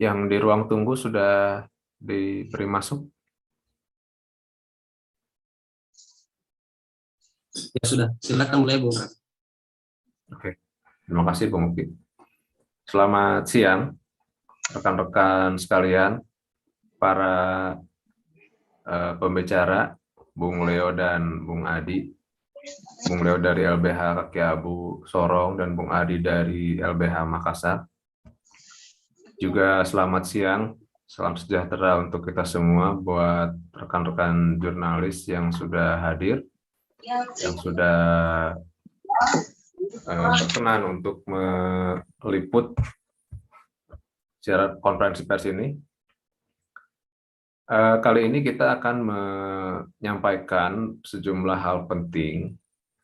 Yang di ruang tunggu sudah diberi masuk? Ya sudah, silakan mulai Bung. Oke, terima kasih Bung Uki. Selamat siang, rekan-rekan sekalian, para pembicara, Bung Leo dan Bung Adi. Bung Leo dari LBH Kaki Abu Sorong dan Bung Adi dari LBH Makassar. Juga selamat siang, salam sejahtera untuk kita semua buat rekan-rekan jurnalis yang sudah hadir, yang sudah berkenan untuk meliput secara konferensi pers ini. Kali ini kita akan menyampaikan sejumlah hal penting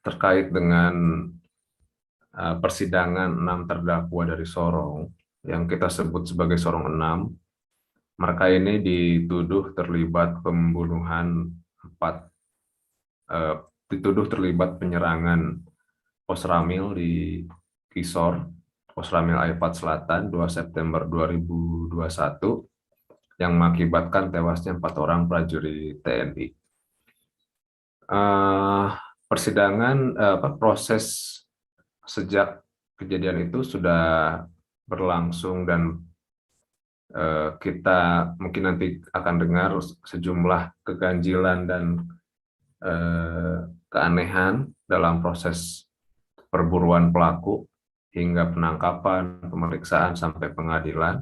terkait dengan persidangan 6 terdakwa dari Sorong yang kita sebut sebagai Sorong 6. Mereka ini dituduh terlibat pembunuhan dituduh terlibat penyerangan pos Ramil di Kisor, pos Ramil Aipat Selatan 2 September 2021 yang mengakibatkan tewasnya 4 orang prajurit TNI. Proses sejak kejadian itu sudah berlangsung dan kita mungkin nanti akan dengar sejumlah keganjilan dan keanehan dalam proses perburuan pelaku hingga penangkapan, pemeriksaan sampai pengadilan.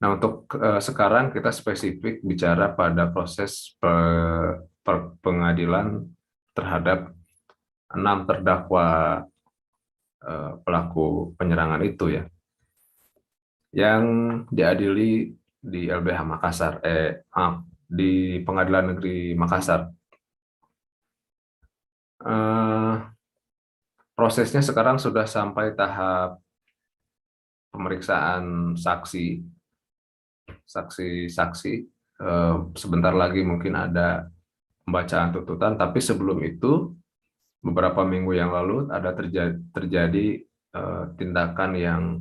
Nah, untuk sekarang kita spesifik bicara pada proses pengadilan terhadap 6 terdakwa pelaku penyerangan itu ya, yang diadili di LBH Makassar, di Pengadilan Negeri Makassar. Prosesnya sekarang sudah sampai tahap pemeriksaan saksi-saksi. Sebentar lagi mungkin ada pembacaan tuntutan, tapi sebelum itu beberapa minggu yang lalu ada terjadi tindakan yang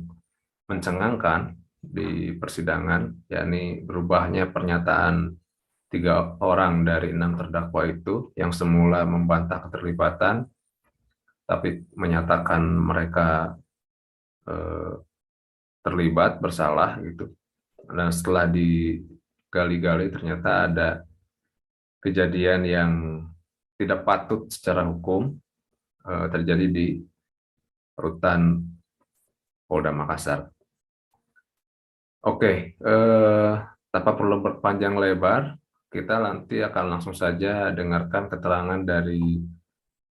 mencengangkan di persidangan, yakni berubahnya pernyataan 3 orang dari 6 terdakwa itu yang semula membantah keterlibatan, tapi menyatakan mereka terlibat bersalah gitu. Dan setelah digali-gali ternyata ada kejadian yang tidak patut secara hukum terjadi di rutan Polda Makassar. Oke, tanpa perlu berpanjang lebar, kita nanti akan langsung saja dengarkan keterangan dari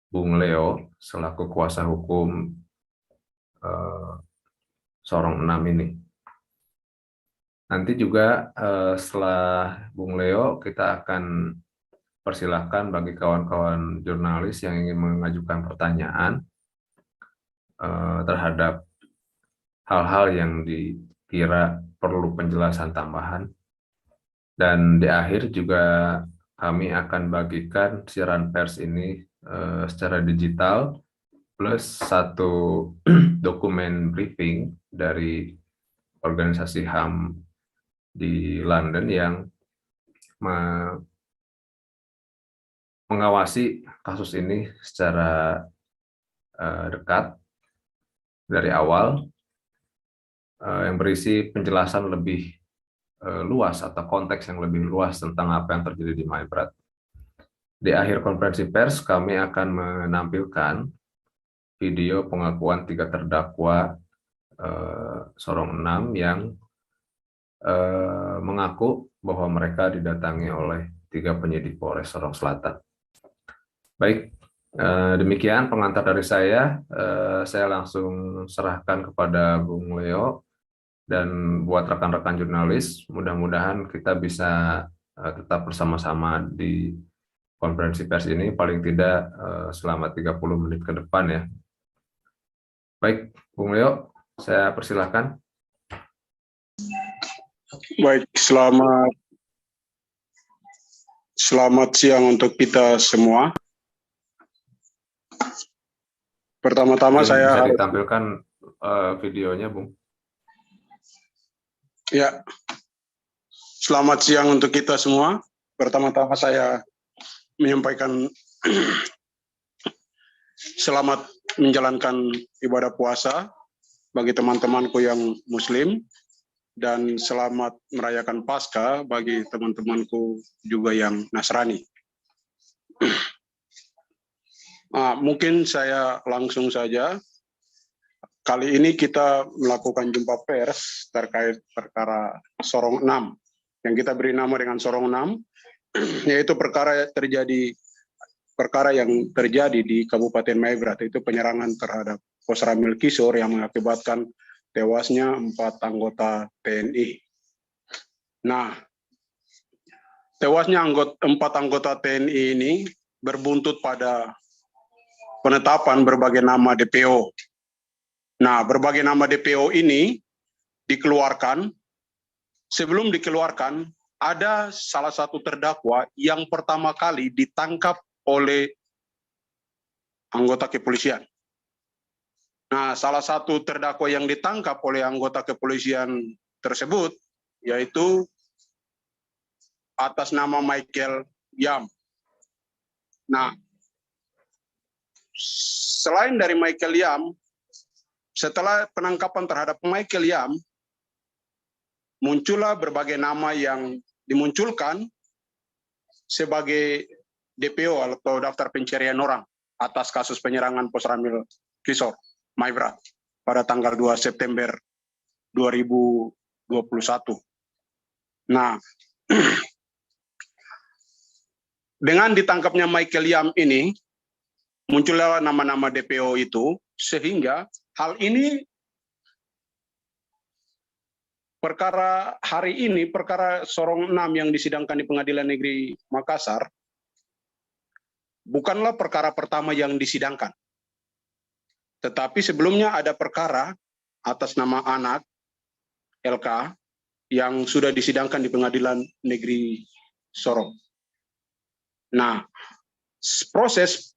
Bung Leo selaku kuasa hukum Sorong 6 ini. Nanti juga setelah Bung Leo, kita akan persilahkan bagi kawan-kawan jurnalis yang ingin mengajukan pertanyaan terhadap hal-hal yang dikira perlu penjelasan tambahan. Dan di akhir juga kami akan bagikan siaran pers ini secara digital plus 1 dokumen briefing dari organisasi HAM di London yang mengawasi kasus ini secara dekat dari awal, yang berisi penjelasan lebih luas atau konteks yang lebih luas tentang apa yang terjadi di Maibrat. Di akhir konferensi pers kami akan menampilkan video pengakuan 3 terdakwa Sorong 6 yang mengaku bahwa mereka didatangi oleh 3 penyidik Polres Sorong Selatan. Baik, demikian pengantar dari saya. Saya langsung serahkan kepada Bung Leo, dan buat rekan-rekan jurnalis, mudah-mudahan kita bisa tetap bersama-sama di konferensi pers ini paling tidak selama 30 menit ke depan ya. Baik, Bung Leo, saya persilahkan. Baik, selamat siang untuk kita semua. Pertama-tama Mungkin saya bisa ditampilkan videonya, Bung. Ya, selamat siang untuk kita semua. Pertama-tama saya menyampaikan selamat menjalankan ibadah puasa bagi teman-temanku yang Muslim dan selamat merayakan Paskah bagi teman-temanku juga yang Nasrani. Mungkin saya langsung saja. Kali ini kita melakukan jumpa pers terkait perkara Sorong 6 yang kita beri nama dengan Sorong 6, yaitu perkara yang terjadi di Kabupaten Maibrat, itu penyerangan terhadap Posramil Kisor yang mengakibatkan tewasnya 4 anggota TNI. Nah, tewasnya 4 anggota TNI ini berbuntut pada penetapan berbagai nama DPO. Nah, berbagai nama DPO ini dikeluarkan. Sebelum dikeluarkan, ada salah satu terdakwa yang pertama kali ditangkap oleh anggota kepolisian. Nah, salah satu terdakwa yang ditangkap oleh anggota kepolisian tersebut yaitu atas nama Michael Yam. Nah, selain dari Michael Yam, setelah penangkapan terhadap Michael Yam, muncullah berbagai nama yang dimunculkan sebagai DPO atau daftar pencarian orang atas kasus penyerangan Posramil Kisor Maibrat pada tanggal 2 September 2021. Nah, dengan ditangkapnya Michael Yam ini, muncullah nama-nama DPO itu, sehingga hal ini perkara hari ini, perkara Sorong 6 yang disidangkan di Pengadilan Negeri Makassar, bukanlah perkara pertama yang disidangkan. Tetapi sebelumnya ada perkara atas nama anak LK yang sudah disidangkan di Pengadilan Negeri Sorong. Nah, proses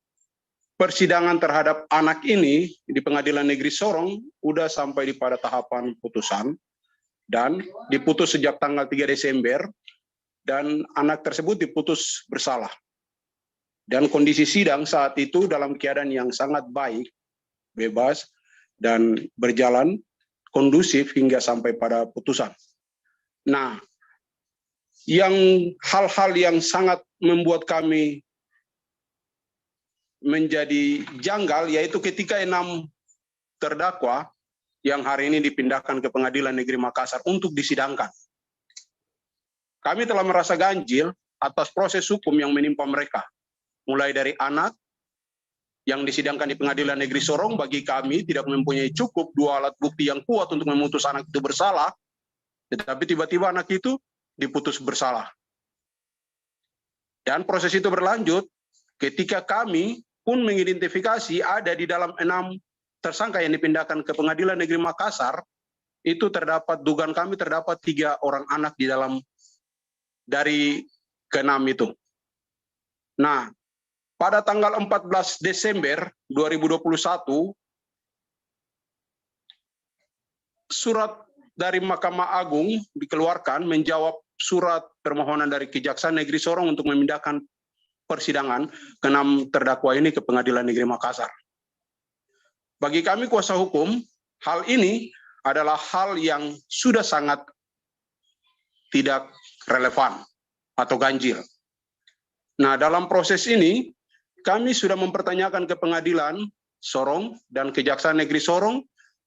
persidangan terhadap anak ini di Pengadilan Negeri Sorong udah sampai pada tahapan putusan dan diputus sejak tanggal 3 Desember dan anak tersebut diputus bersalah. Dan kondisi sidang saat itu dalam keadaan yang sangat baik, bebas, dan berjalan kondusif hingga sampai pada putusan. Nah, hal-hal yang sangat membuat kami menjadi janggal yaitu ketika 6 terdakwa yang hari ini dipindahkan ke Pengadilan Negeri Makassar untuk disidangkan. Kami telah merasa ganjil atas proses hukum yang menimpa mereka. Mulai dari anak yang disidangkan di Pengadilan Negeri Sorong, bagi kami tidak mempunyai cukup 2 alat bukti yang kuat untuk memutus anak itu bersalah, tetapi tiba-tiba anak itu diputus bersalah. Dan proses itu berlanjut ketika kami pun mengidentifikasi ada di dalam 6 tersangka yang dipindahkan ke Pengadilan Negeri Makassar, itu terdapat, dugaan kami terdapat 3 orang anak di dalam dari ke-6 itu. Nah, pada tanggal 14 Desember 2021, surat dari Mahkamah Agung dikeluarkan menjawab surat permohonan dari Kejaksaan Negeri Sorong untuk memindahkan persidangan ke-6 terdakwa ini ke Pengadilan Negeri Makassar. Bagi kami kuasa hukum, hal ini adalah hal yang sudah sangat tidak relevan atau ganjil. Nah, dalam proses ini, kami sudah mempertanyakan ke Pengadilan Sorong dan Kejaksaan Negeri Sorong,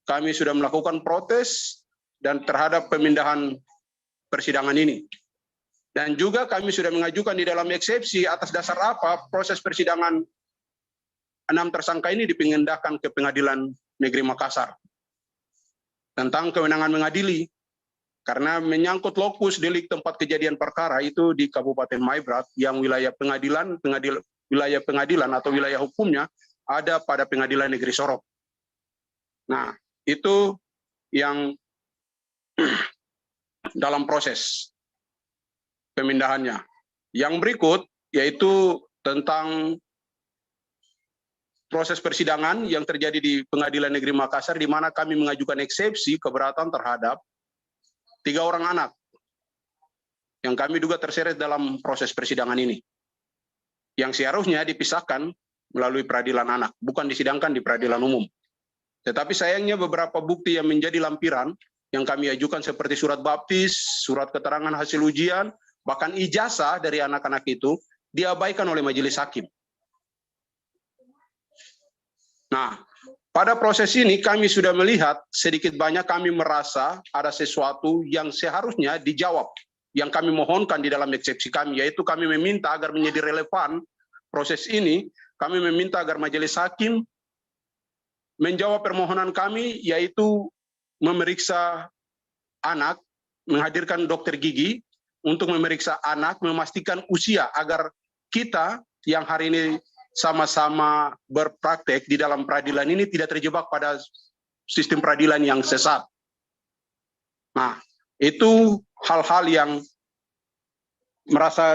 kami sudah melakukan protes dan terhadap pemindahan persidangan ini. Dan juga kami sudah mengajukan di dalam eksepsi atas dasar apa proses persidangan 6 tersangka ini dipindahkan ke Pengadilan Negeri Makassar. Tentang kewenangan mengadili, karena menyangkut lokus delik tempat kejadian perkara itu di Kabupaten Maibrat yang wilayah pengadilan atau wilayah hukumnya ada pada Pengadilan Negeri Sorong. Nah, itu yang dalam proses pemindahannya. Yang berikut yaitu tentang proses persidangan yang terjadi di Pengadilan Negeri Makassar, di mana kami mengajukan eksepsi keberatan terhadap 3 orang anak yang kami duga terseret dalam proses persidangan ini, yang seharusnya dipisahkan melalui peradilan anak, bukan disidangkan di peradilan umum. Tetapi sayangnya beberapa bukti yang menjadi lampiran yang kami ajukan seperti surat baptis, surat keterangan hasil ujian, bahkan ijazah dari anak-anak itu diabaikan oleh majelis hakim. Nah, pada proses ini kami sudah melihat sedikit banyak kami merasa ada sesuatu yang seharusnya dijawab, yang kami mohonkan di dalam eksepsi kami, yaitu kami meminta agar menjadi relevan proses ini, kami meminta agar majelis hakim menjawab permohonan kami, yaitu memeriksa anak, menghadirkan dokter gigi untuk memeriksa anak, memastikan usia agar kita yang hari ini sama-sama berpraktek di dalam peradilan ini tidak terjebak pada sistem peradilan yang sesat. Nah, itu hal-hal yang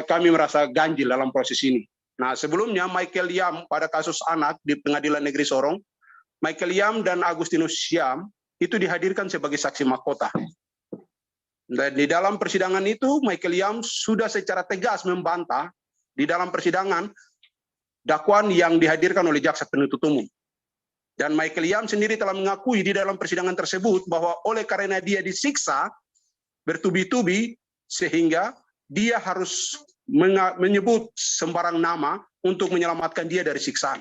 kami merasa ganjil dalam proses ini. Nah, sebelumnya Michael Yam pada kasus anak di Pengadilan Negeri Sorong, Michael Yam dan Agustinus Syam itu dihadirkan sebagai saksi mahkota. Dan di dalam persidangan itu, Michael Yam sudah secara tegas membantah di dalam persidangan dakwaan yang dihadirkan oleh jaksa penuntut umum. Dan Michael Yam sendiri telah mengakui di dalam persidangan tersebut bahwa oleh karena dia disiksa bertubi-tubi, sehingga dia harus menyebut sembarang nama untuk menyelamatkan dia dari siksaan.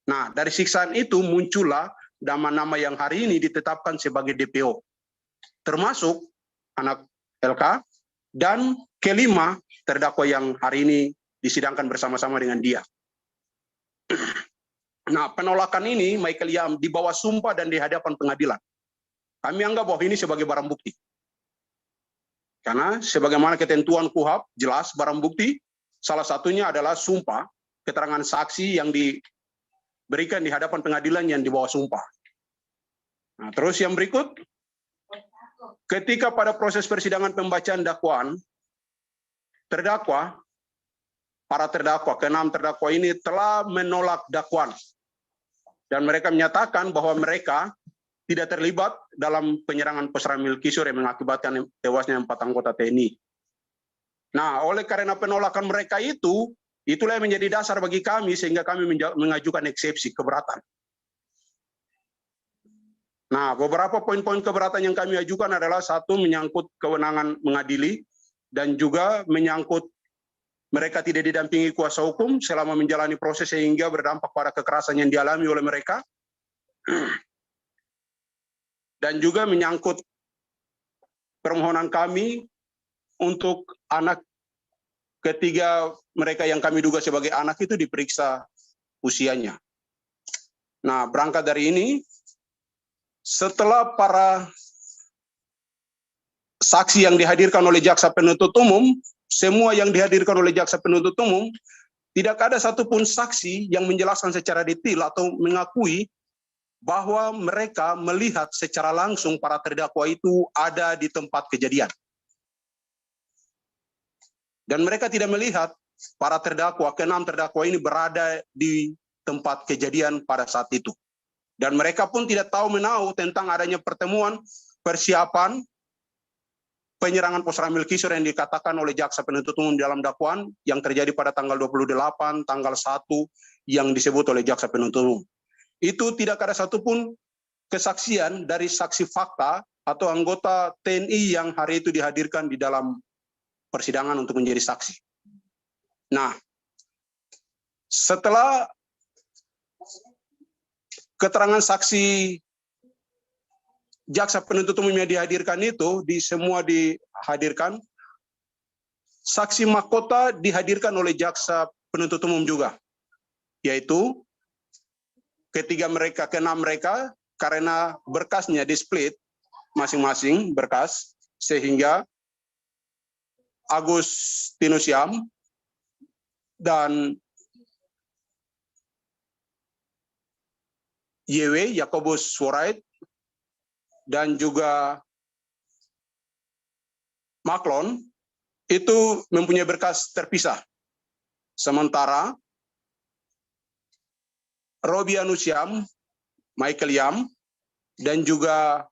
Nah, dari siksaan itu muncullah nama-nama yang hari ini ditetapkan sebagai DPO, termasuk anak LK, dan kelima terdakwa yang hari ini disidangkan bersama-sama dengan dia. Nah, penolakan ini Michael Yam dibawa sumpah dan di hadapan pengadilan. Kami anggap bahwa ini sebagai barang bukti. Karena sebagaimana ketentuan KUHP, jelas barang bukti, salah satunya adalah sumpah, keterangan saksi yang diberikan di hadapan pengadilan yang dibawa sumpah. Nah, terus yang berikut, ketika pada proses persidangan pembacaan dakwaan, para terdakwa, ke-6 terdakwa ini telah menolak dakwaan. Dan mereka menyatakan bahwa mereka tidak terlibat dalam penyerangan pos Ramil Kisur yang mengakibatkan tewasnya 4 anggota TNI. Nah, oleh karena penolakan mereka itu, itulah yang menjadi dasar bagi kami sehingga kami mengajukan eksepsi keberatan. Nah, beberapa poin-poin keberatan yang kami ajukan adalah satu, menyangkut kewenangan mengadili, dan juga menyangkut mereka tidak didampingi kuasa hukum selama menjalani proses sehingga berdampak pada kekerasan yang dialami oleh mereka. Dan juga menyangkut permohonan kami untuk anak ketiga mereka yang kami duga sebagai anak itu diperiksa usianya. Nah, berangkat dari ini, setelah para saksi yang dihadirkan oleh jaksa penuntut umum, semua yang dihadirkan oleh jaksa penuntut umum, tidak ada satupun saksi yang menjelaskan secara detail atau mengakui bahwa mereka melihat secara langsung para terdakwa itu ada di tempat kejadian. Dan mereka tidak melihat para terdakwa, ke-6 terdakwa ini berada di tempat kejadian pada saat itu. Dan mereka pun tidak tahu menahu tentang adanya pertemuan persiapan penyerangan pos Ramil Kisur yang dikatakan oleh jaksa penuntut umum dalam dakwaan yang terjadi pada tanggal 28, tanggal 1 yang disebut oleh jaksa penuntut umum. Itu tidak ada satupun kesaksian dari saksi fakta atau anggota TNI yang hari itu dihadirkan di dalam persidangan untuk menjadi saksi. Nah, setelah keterangan saksi jaksa penuntut umum yang dihadirkan itu, semua dihadirkan, saksi mahkota dihadirkan oleh jaksa penuntut umum juga, yaitu ketiga mereka, ke-6 mereka, karena berkasnya di-split masing-masing berkas, sehingga Agustinus Syam dan YW, Yakobus Worait, dan juga Maklon, itu mempunyai berkas terpisah. Sementara Robianus Yam, Michael Yam, dan juga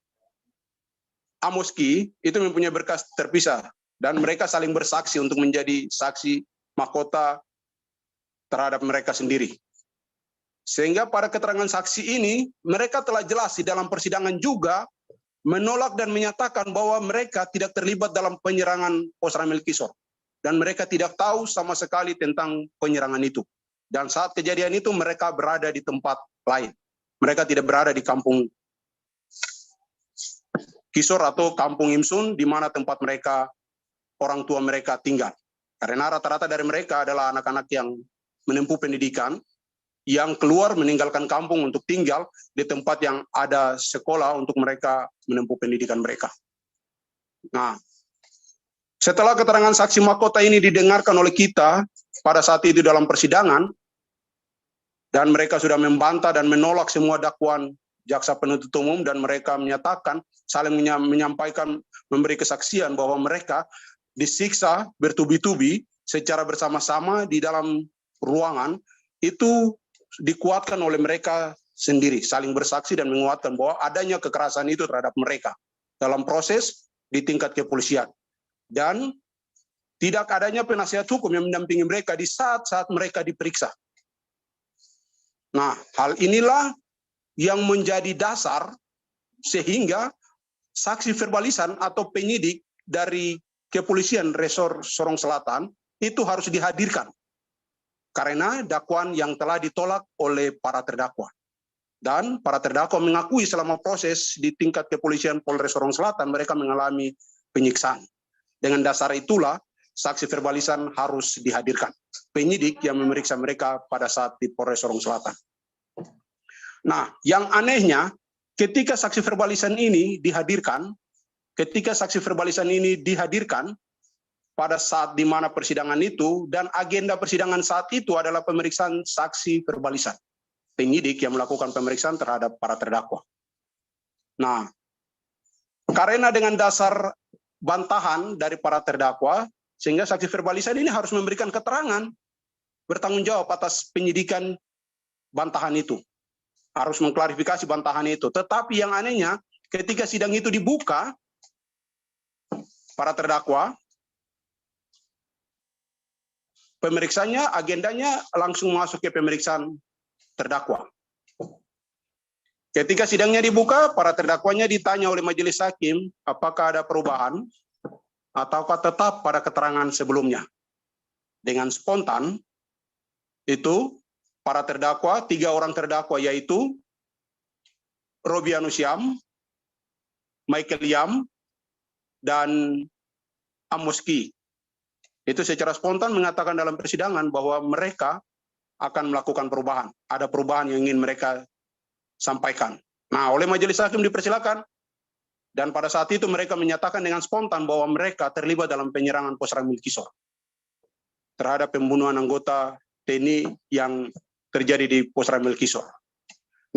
Amoski itu mempunyai berkas terpisah dan mereka saling bersaksi untuk menjadi saksi mahkota terhadap mereka sendiri. Sehingga pada keterangan saksi ini mereka telah jelas di dalam persidangan juga menolak dan menyatakan bahwa mereka tidak terlibat dalam penyerangan Pos Ramil Kisor dan mereka tidak tahu sama sekali tentang penyerangan itu. Dan saat kejadian itu mereka berada di tempat lain. Mereka tidak berada di kampung Kisor atau kampung Imsun di mana tempat mereka, orang tua mereka tinggal. Karena rata-rata dari mereka adalah anak-anak yang menempuh pendidikan, yang keluar meninggalkan kampung untuk tinggal di tempat yang ada sekolah untuk mereka menempuh pendidikan mereka. Nah, setelah keterangan saksi mahkota ini didengarkan oleh kita pada saat itu dalam persidangan, dan mereka sudah membantah dan menolak semua dakwaan jaksa penuntut umum, dan mereka menyatakan, saling menyampaikan, memberi kesaksian bahwa mereka disiksa bertubi-tubi secara bersama-sama di dalam ruangan, itu dikuatkan oleh mereka sendiri, saling bersaksi dan menguatkan bahwa adanya kekerasan itu terhadap mereka dalam proses di tingkat kepolisian. Dan tidak adanya penasihat hukum yang mendampingi mereka di saat-saat mereka diperiksa. Nah, hal inilah yang menjadi dasar sehingga saksi verbalisan atau penyidik dari kepolisian Resor Sorong Selatan itu harus dihadirkan karena dakwaan yang telah ditolak oleh para terdakwa. Dan para terdakwa mengakui selama proses di tingkat kepolisian Polres Sorong Selatan mereka mengalami penyiksaan. Dengan dasar itulah saksi verbalisan harus dihadirkan. Penyidik yang memeriksa mereka pada saat di Polres Sorong Selatan. Nah, yang anehnya ketika saksi verbalisan ini dihadirkan, pada saat di mana persidangan itu, dan agenda persidangan saat itu adalah pemeriksaan saksi verbalisan. Penyidik yang melakukan pemeriksaan terhadap para terdakwa. Nah, karena dengan dasar bantahan dari para terdakwa, sehingga saksi verbalisan ini harus memberikan keterangan, bertanggung jawab atas penyidikan bantahan itu. Harus mengklarifikasi bantahan itu. Tetapi yang anehnya, ketika sidang itu dibuka, para terdakwa, pemeriksanya, agendanya langsung masuk ke pemeriksaan terdakwa. Ketika sidangnya dibuka, para terdakwanya ditanya oleh majelis hakim, apakah ada perubahan, ataukah tetap pada keterangan sebelumnya. Dengan spontan, itu para terdakwa, 3 orang terdakwa yaitu Robianus Yam, Michael Yam, dan Amoski. Itu secara spontan mengatakan dalam persidangan bahwa mereka akan melakukan perubahan. Ada perubahan yang ingin mereka sampaikan. Nah, oleh majelis hakim dipersilakan. Dan pada saat itu mereka menyatakan dengan spontan bahwa mereka terlibat dalam penyerangan Pos Ramil Kisor terhadap pembunuhan anggota TNI yang terjadi di Pos Ramil Kisor.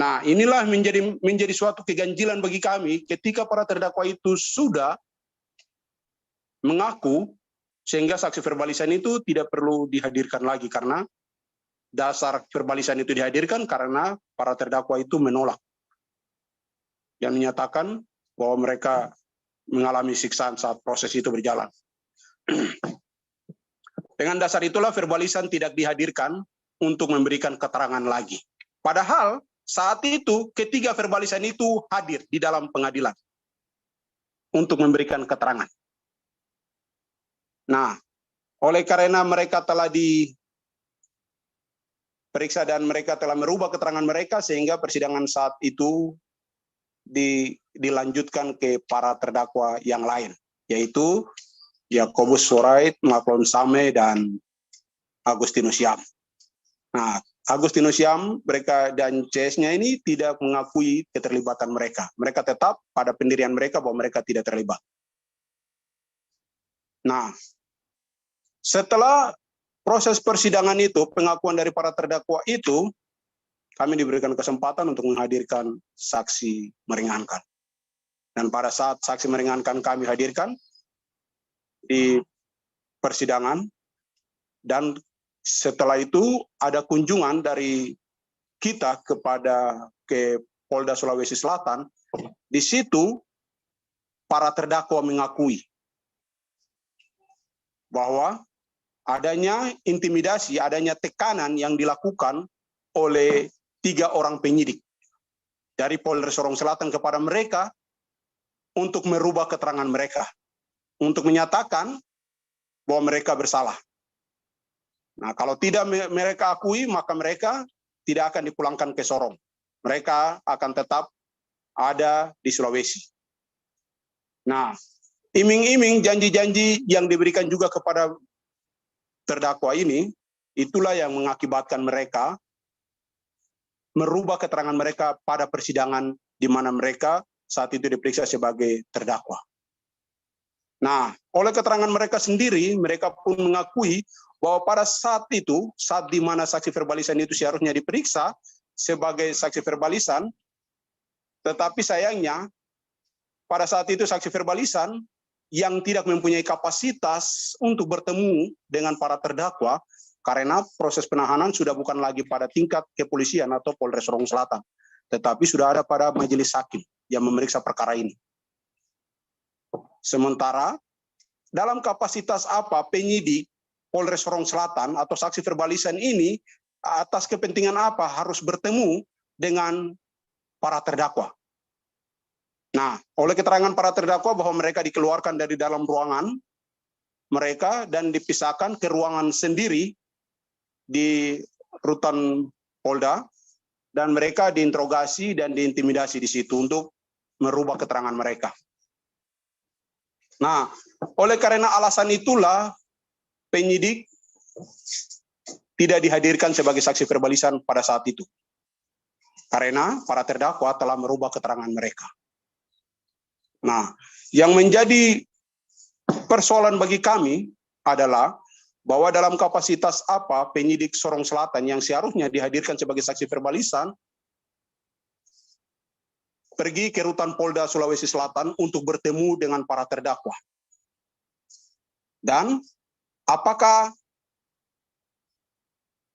Nah, inilah menjadi suatu keganjilan bagi kami ketika para terdakwa itu sudah mengaku, sehingga saksi verbalisan itu tidak perlu dihadirkan lagi karena dasar verbalisan itu dihadirkan karena para terdakwa itu menolak dan menyatakan bahwa mereka mengalami siksaan saat proses itu berjalan. Dengan dasar itulah verbalisan tidak dihadirkan untuk memberikan keterangan lagi. Padahal saat itu ketiga verbalisan itu hadir di dalam pengadilan untuk memberikan keterangan. Nah, oleh karena mereka telah diperiksa dan mereka telah merubah keterangan mereka sehingga persidangan saat itu dilanjutkan ke para terdakwa yang lain, yaitu Yakobus Surait, Maklon Same, dan Agustinus Yam. Nah, Agustinus Yam mereka dan CS-nya ini tidak mengakui keterlibatan mereka. Mereka tetap pada pendirian mereka bahwa mereka tidak terlibat. Nah, setelah proses persidangan itu, pengakuan dari para terdakwa itu, kami diberikan kesempatan untuk menghadirkan saksi meringankan. Dan pada saat saksi meringankan kami hadirkan di persidangan, dan setelah itu ada kunjungan dari kita ke Polda Sulawesi Selatan. Di situ para terdakwa mengakui bahwa adanya intimidasi, adanya tekanan yang dilakukan oleh 3 orang penyidik dari Polres Sorong Selatan kepada mereka untuk merubah keterangan mereka, untuk menyatakan bahwa mereka bersalah. Nah, kalau tidak mereka akui, maka mereka tidak akan dipulangkan ke Sorong. Mereka akan tetap ada di Sulawesi. Nah, iming-iming janji-janji yang diberikan juga kepada terdakwa ini, itulah yang mengakibatkan mereka merubah keterangan mereka pada persidangan di mana mereka saat itu diperiksa sebagai terdakwa. Nah, oleh keterangan mereka sendiri, mereka pun mengakui bahwa pada saat itu, saat di mana saksi verbalisan itu seharusnya diperiksa sebagai saksi verbalisan, tetapi sayangnya pada saat itu saksi verbalisan yang tidak mempunyai kapasitas untuk bertemu dengan para terdakwa, karena proses penahanan sudah bukan lagi pada tingkat kepolisian atau Polres Sorong Selatan, tetapi sudah ada pada majelis hakim yang memeriksa perkara ini. Sementara dalam kapasitas apa penyidik Polres Sorong Selatan atau saksi verbalisan ini atas kepentingan apa harus bertemu dengan para terdakwa? Nah, oleh keterangan para terdakwa bahwa mereka dikeluarkan dari dalam ruangan mereka dan dipisahkan ke ruangan sendiri di rutan Polda, dan mereka diinterogasi dan diintimidasi di situ untuk merubah keterangan mereka. Nah, oleh karena alasan itulah penyidik tidak dihadirkan sebagai saksi verbalisan pada saat itu. Karena para terdakwa telah merubah keterangan mereka. Nah, yang menjadi persoalan bagi kami adalah bahwa dalam kapasitas apa penyidik Sorong Selatan yang seharusnya dihadirkan sebagai saksi verbalisan pergi ke rutan Polda Sulawesi Selatan untuk bertemu dengan para terdakwa. Dan apakah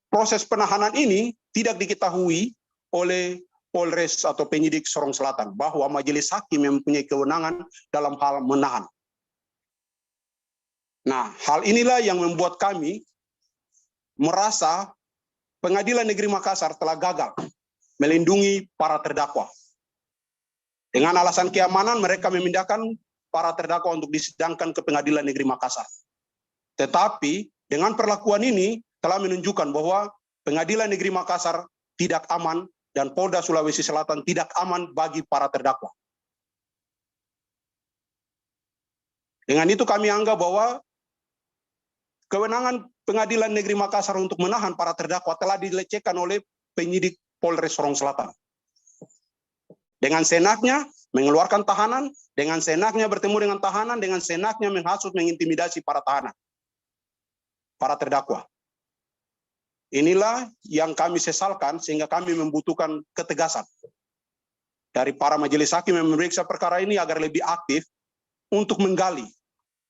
proses penahanan ini tidak diketahui oleh Polres atau penyidik Sorong Selatan bahwa majelis hakim yang mempunyai kewenangan dalam hal menahan. Nah, hal inilah yang membuat kami merasa Pengadilan Negeri Makassar telah gagal melindungi para terdakwa. Dengan alasan keamanan, mereka memindahkan para terdakwa untuk disidangkan ke Pengadilan Negeri Makassar. Tetapi dengan perlakuan ini telah menunjukkan bahwa Pengadilan Negeri Makassar tidak aman dan Polda Sulawesi Selatan tidak aman bagi para terdakwa. Dengan itu kami anggap bahwa kewenangan Pengadilan Negeri Makassar untuk menahan para terdakwa telah dilecehkan oleh penyidik Polres Sorong Selatan. Dengan senaknya mengeluarkan tahanan, dengan senaknya bertemu dengan tahanan, dengan senaknya menghasut, mengintimidasi para tahanan, para terdakwa. Inilah yang kami sesalkan sehingga kami membutuhkan ketegasan dari para majelis hakim yang memeriksa perkara ini agar lebih aktif untuk menggali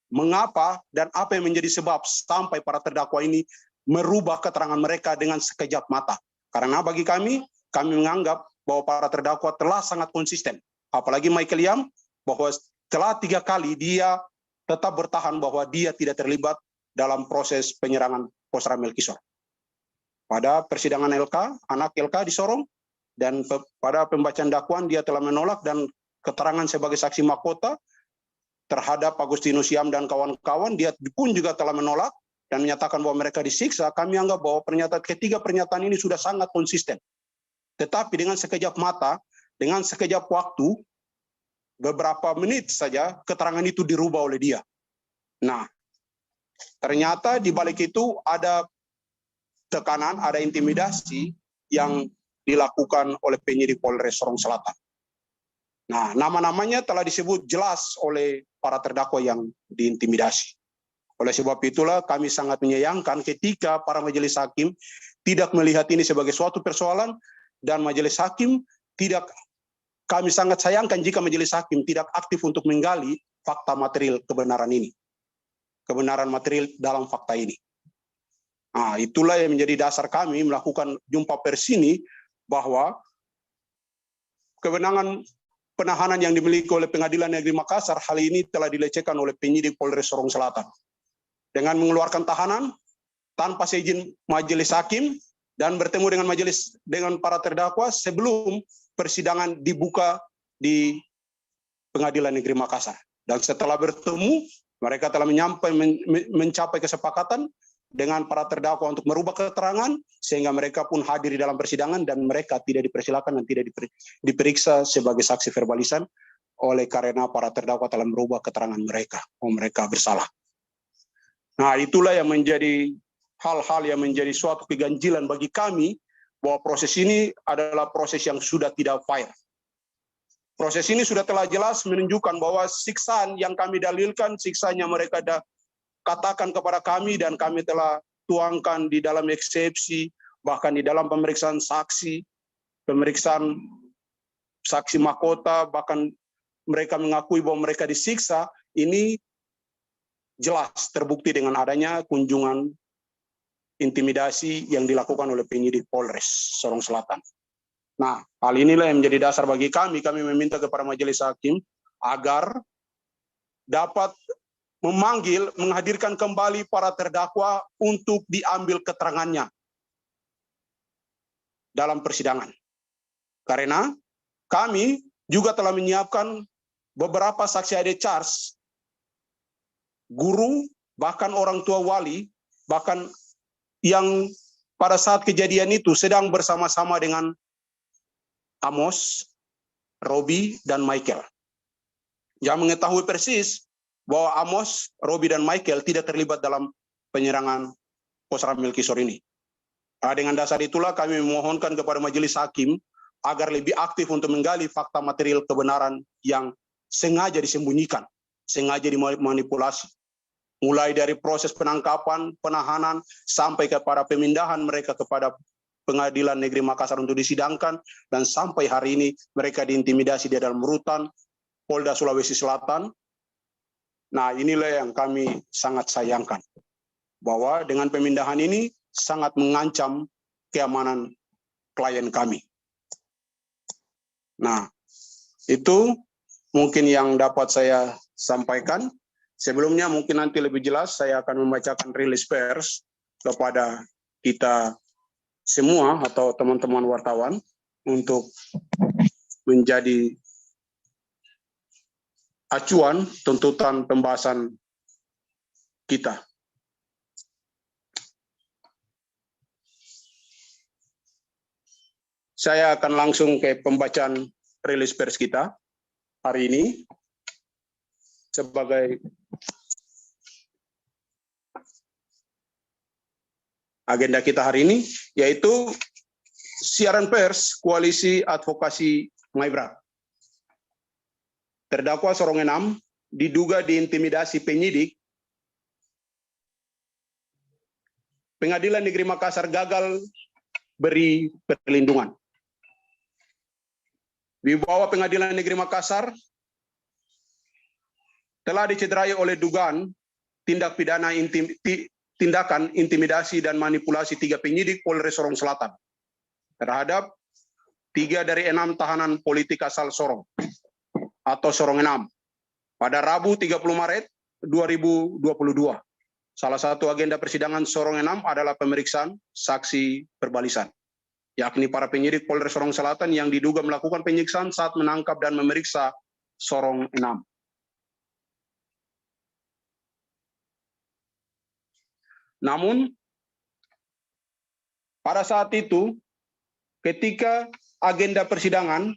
mengapa dan apa yang menjadi sebab sampai para terdakwa ini merubah keterangan mereka dengan sekejap mata. Karena bagi kami menganggap bahwa para terdakwa telah sangat konsisten. Apalagi Michael Yam, bahwa telah 3 kali dia tetap bertahan bahwa dia tidak terlibat dalam proses penyerangan Posra Melkisor. Pada persidangan LK, anak LK di Sorong, dan pada pembacaan dakwaan dia telah menolak dan keterangan sebagai saksi mahkota terhadap Agustinus Yam dan kawan-kawan, dia pun juga telah menolak dan menyatakan bahwa mereka disiksa. Kami anggap bahwa ketiga pernyataan ini sudah sangat konsisten. Tetapi dengan sekejap mata, dengan sekejap waktu, beberapa menit saja keterangan itu dirubah oleh dia. Nah, ternyata di balik itu ada tekanan, ada intimidasi yang dilakukan oleh penyidik Polres Sorong Selatan. Nah, nama-namanya telah disebut jelas oleh para terdakwa yang diintimidasi. Oleh sebab itulah kami sangat menyayangkan ketika para majelis hakim tidak melihat ini sebagai suatu persoalan, dan majelis hakim tidak, kami sangat sayangkan jika majelis hakim tidak aktif untuk menggali fakta material kebenaran ini. Kebenaran material dalam fakta ini. Nah, itulah yang menjadi dasar kami melakukan jumpa pers ini, bahwa kewenangan penahanan yang dimiliki oleh Pengadilan Negeri Makassar, hal ini telah dilecehkan oleh penyidik Polres Sorong Selatan. Dengan mengeluarkan tahanan tanpa seizin majelis hakim dan bertemu dengan para terdakwa sebelum persidangan dibuka di Pengadilan Negeri Makassar. Dan setelah bertemu, mereka telah mencapai kesepakatan dengan para terdakwa untuk merubah keterangan, sehingga mereka pun hadir di dalam persidangan dan mereka tidak dipersilakan dan tidak diperiksa sebagai saksi verbalisan oleh karena para terdakwa telah merubah keterangan mereka, mereka bersalah. Nah, itulah yang menjadi hal-hal yang menjadi suatu keganjilan bagi kami, bahwa proses ini adalah proses yang sudah tidak fair. Proses ini sudah telah jelas menunjukkan bahwa siksaan yang kami dalilkan, siksanya mereka katakan kepada kami dan kami telah tuangkan di dalam eksepsi, bahkan di dalam pemeriksaan saksi mahkota, bahkan mereka mengakui bahwa mereka disiksa. Ini jelas terbukti dengan adanya kunjungan intimidasi yang dilakukan oleh penyidik Polres Sorong Selatan. Nah, hal inilah yang menjadi dasar bagi kami. Kami meminta kepada majelis hakim agar dapat menghadirkan kembali para terdakwa untuk diambil keterangannya dalam persidangan. Karena kami juga telah menyiapkan beberapa saksi ade charge, guru, bahkan orang tua wali, bahkan yang pada saat kejadian itu sedang bersama-sama dengan Amos, Robi, dan Michael. Yang mengetahui persis bahwa Amos, Robi, dan Michael tidak terlibat dalam penyerangan Pos Ramil Kisor ini. Dengan dasar itulah kami memohonkan kepada majelis hakim agar lebih aktif untuk menggali fakta material kebenaran yang sengaja disembunyikan, sengaja dimanipulasi. Mulai dari proses penangkapan, penahanan, sampai kepada pemindahan mereka kepada Pengadilan Negeri Makassar untuk disidangkan, dan sampai hari ini mereka diintimidasi di dalam rutan Polda Sulawesi Selatan. Nah, inilah yang kami sangat sayangkan, bahwa dengan pemindahan ini sangat mengancam keamanan klien kami. Nah, itu mungkin yang dapat saya sampaikan. Sebelumnya mungkin nanti lebih jelas saya akan membacakan rilis pers kepada kita semua atau teman-teman wartawan untuk menjadi acuan tuntutan pembahasan kita. Saya akan langsung ke pembacaan rilis pers kita hari ini sebagai agenda kita hari ini, yaitu siaran pers Koalisi Advokasi Maibra. Terdakwa Sorong 6 diduga diintimidasi penyidik. Pengadilan Negeri Makassar gagal beri perlindungan. Di bawah Pengadilan Negeri Makassar telah dicederai oleh dugaan tindak pidana tindakan intimidasi dan manipulasi 3 penyidik Polres Sorong Selatan terhadap 3 dari 6 tahanan politik asal Sorong atau Sorong 6 pada Rabu 30 Maret 2022. Salah satu agenda persidangan Sorong 6 adalah pemeriksaan saksi perbalisan, yakni para penyidik Polres Sorong Selatan yang diduga melakukan penyiksaan saat menangkap dan memeriksa Sorong 6. Namun, pada saat itu, ketika agenda persidangan,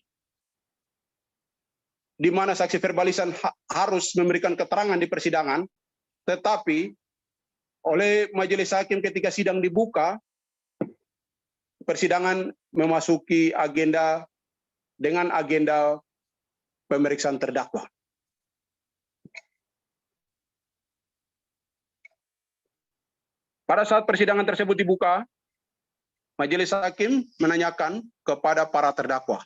di mana saksi verbalisan harus memberikan keterangan di persidangan, tetapi oleh majelis hakim ketika sidang dibuka, persidangan memasuki agenda dengan agenda pemeriksaan terdakwa. Pada saat persidangan tersebut dibuka, majelis hakim menanyakan kepada para terdakwa,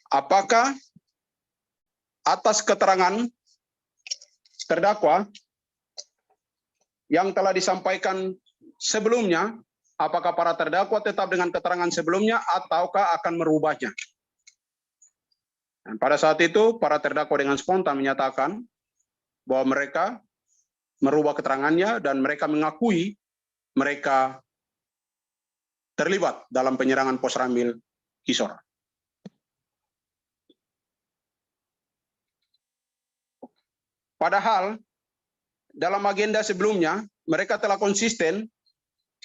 apakah atas keterangan terdakwa yang telah disampaikan sebelumnya, apakah para terdakwa tetap dengan keterangan sebelumnya ataukah akan merubahnya? Dan pada saat itu, para terdakwa dengan spontan menyatakan bahwa mereka merubah keterangannya dan mereka mengakui mereka terlibat dalam penyerangan Pos Ramil Kisor. Padahal dalam agenda sebelumnya mereka telah konsisten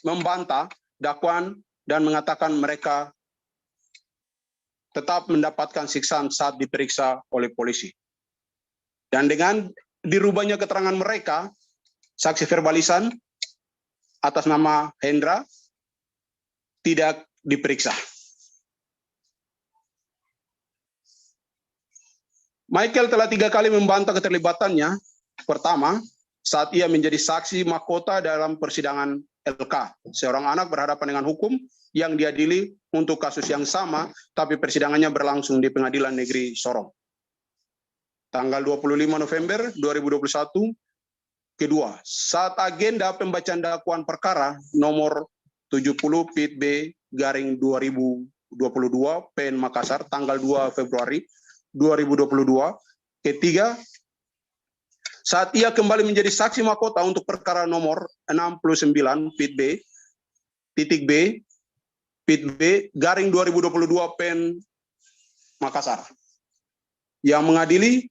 membantah dakwaan dan mengatakan mereka tetap mendapatkan siksaan saat diperiksa oleh polisi. Dan dengan dirubahnya keterangan mereka, saksi verbalisan atas nama Hendra tidak diperiksa. Michael telah 3 kali membantah keterlibatannya. Pertama, saat ia menjadi saksi mahkota dalam persidangan LK, seorang anak berhadapan dengan hukum yang diadili untuk kasus yang sama, tapi persidangannya berlangsung di Pengadilan Negeri Sorong. Tanggal 25 November 2021. Kedua, saat agenda pembacaan dakwaan perkara nomor 70 PIT B garing 2022 PN Makassar tanggal 2 Februari 2022. Ketiga, saat ia kembali menjadi saksi mahkota untuk perkara nomor 69 PIT B titik B PIT B garing 2022 PN Makassar yang mengadili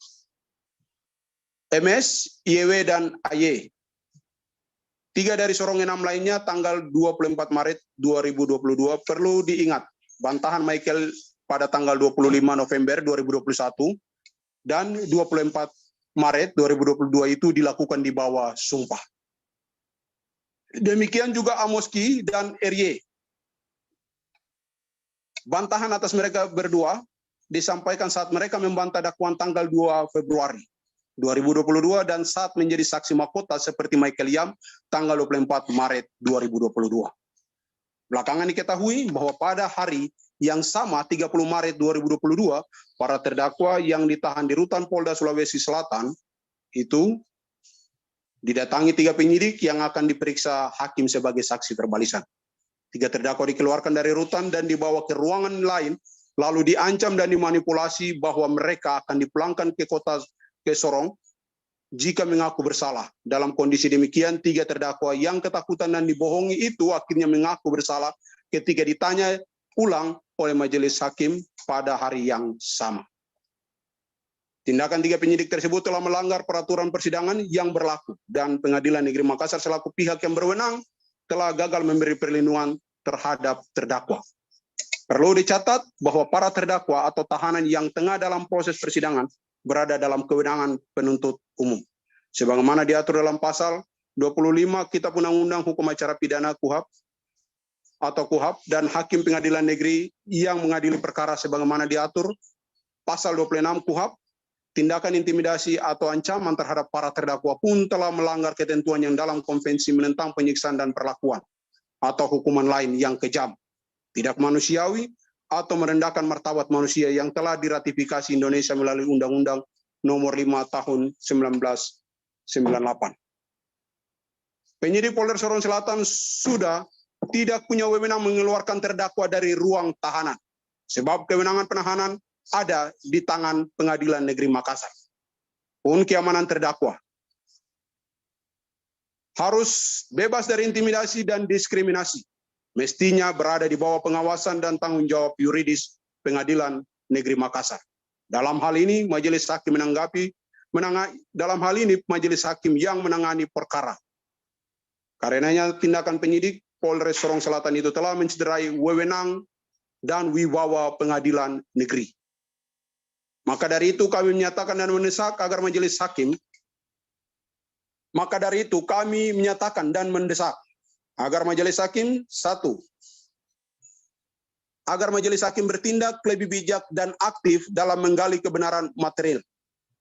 MS, IEW, dan AY. 3 dari Sorong 6 lainnya tanggal 24 Maret 2022. Perlu diingat, bantahan Michael pada tanggal 25 November 2021 dan 24 Maret 2022 itu dilakukan di bawah sumpah. Demikian juga Amoski dan RY. Bantahan atas mereka berdua disampaikan saat mereka membantah dakwaan tanggal 2 Februari 2022 dan saat menjadi saksi mahkota seperti Michael Yam tanggal 24 Maret 2022. Belakangan diketahui bahwa pada hari yang sama 30 Maret 2022, para terdakwa yang ditahan di Rutan Polda Sulawesi Selatan itu didatangi 3 penyidik yang akan diperiksa hakim sebagai saksi verbalisan. 3 terdakwa dikeluarkan dari rutan dan dibawa ke ruangan lain, lalu diancam dan dimanipulasi bahwa mereka akan dipulangkan ke kota Sorong jika mengaku bersalah. Dalam kondisi demikian, 3 terdakwa yang ketakutan dan dibohongi itu akhirnya mengaku bersalah ketika ditanya ulang oleh majelis hakim pada hari yang sama. Tindakan 3 penyidik tersebut telah melanggar peraturan persidangan yang berlaku dan Pengadilan Negeri Makassar selaku pihak yang berwenang telah gagal memberi perlindungan terhadap terdakwa. Perlu dicatat bahwa para terdakwa atau tahanan yang tengah dalam proses persidangan berada dalam kewenangan penuntut umum. Sebagaimana diatur dalam pasal 25 Kitab Undang-Undang Hukum Acara Pidana KUHAP atau KUHAP dan hakim pengadilan negeri yang mengadili perkara sebagaimana diatur pasal 26 KUHAP, tindakan intimidasi atau ancaman terhadap para terdakwa pun telah melanggar ketentuan yang dalam Konvensi menentang penyiksaan dan perlakuan atau hukuman lain yang kejam, tidak manusiawi, atau merendahkan martabat manusia yang telah diratifikasi Indonesia melalui Undang-Undang Nomor 5 Tahun 1998. Penyidik Polda Sorong Selatan sudah tidak punya wewenang mengeluarkan terdakwa dari ruang tahanan, sebab kewenangan penahanan ada di tangan Pengadilan Negeri Makassar. Pun keamanan terdakwa harus bebas dari intimidasi dan diskriminasi, mestinya berada di bawah pengawasan dan tanggung jawab yuridis Pengadilan Negeri Makassar. Dalam hal ini majelis hakim majelis hakim yang menangani perkara. Karenanya tindakan penyidik Polres Sorong Selatan itu telah mencederai wewenang dan wibawa Pengadilan Negeri. Maka dari itu kami menyatakan dan mendesak agar majelis hakim agar majelis hakim, 1, agar majelis hakim bertindak lebih bijak dan aktif dalam menggali kebenaran material.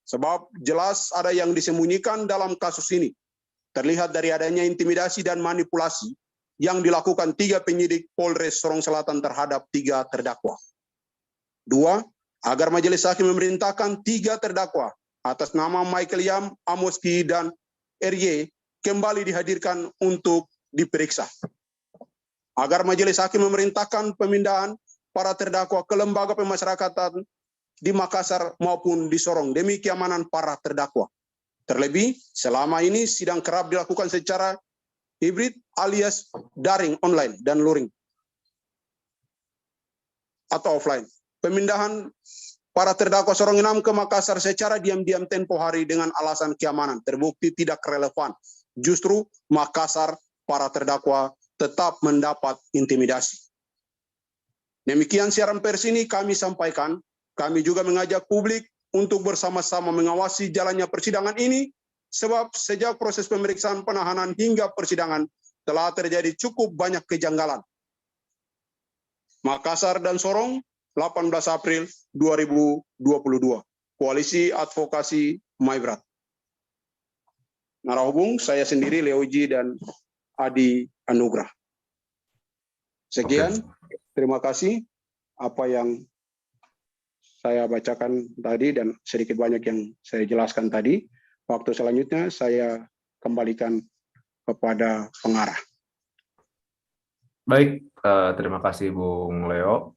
Sebab jelas ada yang disembunyikan dalam kasus ini. Terlihat dari adanya intimidasi dan manipulasi yang dilakukan 3 penyidik Polres Sorong Selatan terhadap 3 terdakwa. 2, agar majelis hakim memerintahkan 3 terdakwa atas nama Michael Yam, Amoski, dan RY kembali dihadirkan untuk diperiksa. Agar majelis hakim memerintahkan pemindahan para terdakwa ke lembaga pemasyarakatan di Makassar maupun di Sorong demi keamanan para terdakwa. Terlebih, selama ini sidang kerap dilakukan secara hibrid alias daring online dan luring atau offline. Pemindahan para terdakwa Sorong 6 ke Makassar secara diam-diam tempo hari dengan alasan keamanan terbukti tidak relevan. Justru Makassar para terdakwa tetap mendapat intimidasi. Demikian siaran pers ini kami sampaikan. Kami juga mengajak publik untuk bersama-sama mengawasi jalannya persidangan ini, sebab sejak proses pemeriksaan penahanan hingga persidangan telah terjadi cukup banyak kejanggalan. Makassar dan Sorong, 18 April 2022. Koalisi Advokasi Maibrat. Narahubung, saya sendiri Leoji dan Adi Anugrah. Sekian, terima kasih apa yang saya bacakan tadi dan sedikit banyak yang saya jelaskan tadi. Waktu selanjutnya saya kembalikan kepada pengarah. Baik, terima kasih Bung Leo.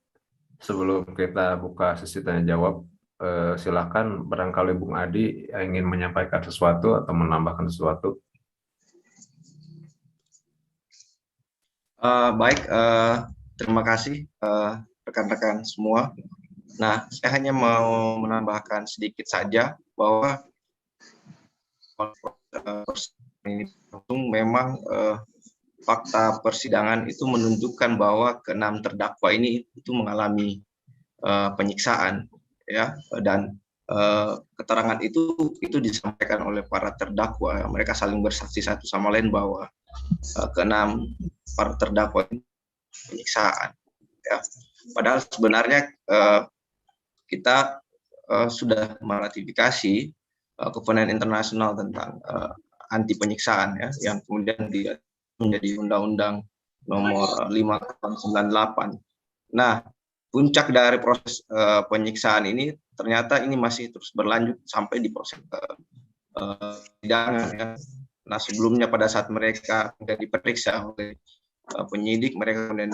Sebelum kita buka sesi tanya jawab, silakan barangkali Bung Adi ingin menyampaikan sesuatu atau menambahkan sesuatu. Baik, terima kasih rekan-rekan semua. Nah, saya hanya mau menambahkan sedikit saja bahwa ini memang fakta persidangan itu menunjukkan bahwa keenam terdakwa ini itu mengalami penyiksaan, ya, dan keterangan itu disampaikan oleh para terdakwa. Mereka saling bersaksi satu sama lain bahwa keenam para terdakwa ini penyiksaan. Ya. Padahal sebenarnya kita sudah meratifikasi Kovenant Internasional tentang anti penyiksaan, ya, yang kemudian menjadi Undang-Undang Nomor 5 tahun 98. Nah, puncak dari proses penyiksaan ini ternyata ini masih terus berlanjut sampai di proses persidangan. Ya. Nah, sebelumnya pada saat mereka diperiksa oleh penyidik, mereka kemudian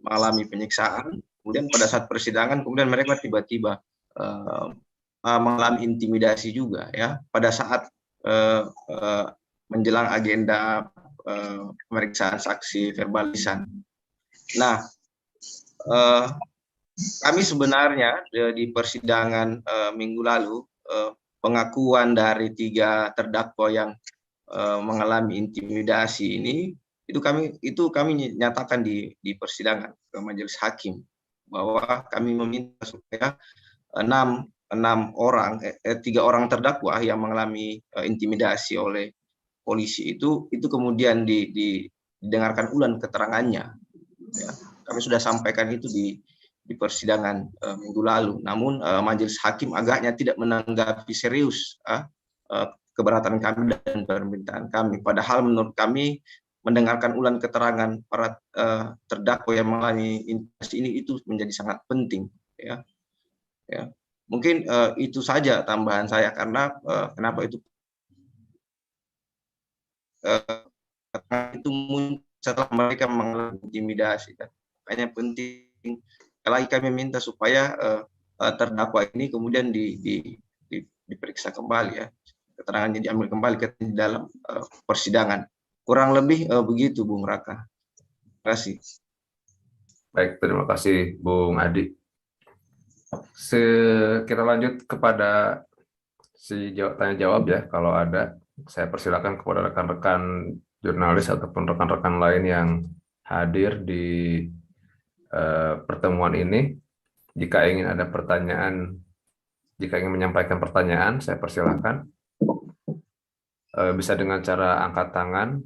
mengalami penyiksaan. Kemudian pada saat persidangan, kemudian mereka tiba-tiba mengalami intimidasi juga, ya, pada saat menjelang agenda pemeriksaan saksi verbalisan. Nah, kami sebenarnya di persidangan minggu lalu pengakuan dari 3 terdakwa yang mengalami intimidasi ini itu kami nyatakan di persidangan ke majelis hakim bahwa kami meminta supaya 3 orang terdakwa yang mengalami intimidasi oleh polisi itu kemudian didengarkan ulang keterangannya. Ya, kami sudah sampaikan itu di persidangan minggu lalu. Namun majelis hakim agaknya tidak menanggapi serius keberatan kami dan permintaan kami. Padahal menurut kami mendengarkan ulang keterangan para terdakwa yang mengalami intimidasi ini itu menjadi sangat penting, ya. Ya. Mungkin itu saja tambahan saya, karena kenapa itu muncul setelah mereka mengalami intimidasi. Makanya penting lagi kami minta supaya terdakwa ini kemudian diperiksa kembali, ya, keterangannya diambil kembali ke dalam persidangan. Kurang lebih begitu, Bung Raka. Terima kasih. Baik, terima kasih Bung Adi. Kita lanjut kepada tanya jawab, ya. Kalau ada, saya persilakan kepada rekan-rekan jurnalis ataupun rekan-rekan lain yang hadir di pertemuan ini. Jika ingin ada pertanyaan, jika ingin menyampaikan pertanyaan, saya persilakan. Bisa dengan cara angkat tangan